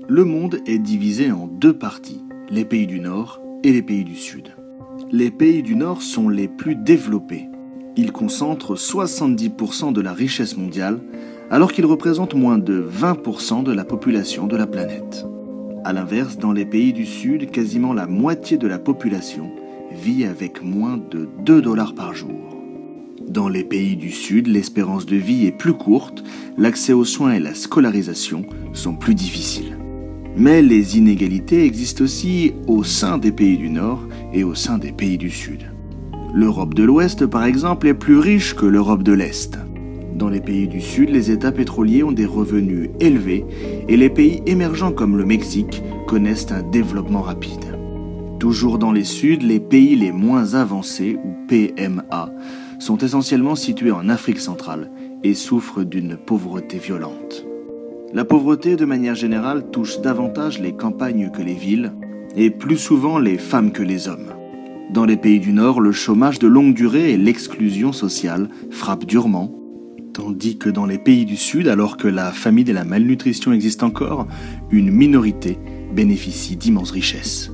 Le monde est divisé en deux parties, les pays du Nord et les pays du Sud. Les pays du Nord sont les plus développés. Ils concentrent 70% de la richesse mondiale, alors qu'ils représentent moins de 20% de la population de la planète. A l'inverse, dans les pays du Sud, quasiment la moitié de la population vit avec moins de 2 $ par jour. Dans les pays du Sud, l'espérance de vie est plus courte, l'accès aux soins et la scolarisation sont plus difficiles. Mais les inégalités existent aussi au sein des pays du Nord et au sein des pays du Sud. L'Europe de l'Ouest, par exemple, est plus riche que l'Europe de l'Est. Dans les pays du Sud, les États pétroliers ont des revenus élevés et les pays émergents comme le Mexique connaissent un développement rapide. Toujours dans les Suds, les pays les moins avancés, ou PMA, sont essentiellement situés en Afrique centrale et souffrent d'une pauvreté violente. La pauvreté, de manière générale, touche davantage les campagnes que les villes, et plus souvent les femmes que les hommes. Dans les pays du Nord, le chômage de longue durée et l'exclusion sociale frappent durement, tandis que dans les pays du Sud, alors que la famine et la malnutrition existent encore, une minorité bénéficie d'immenses richesses.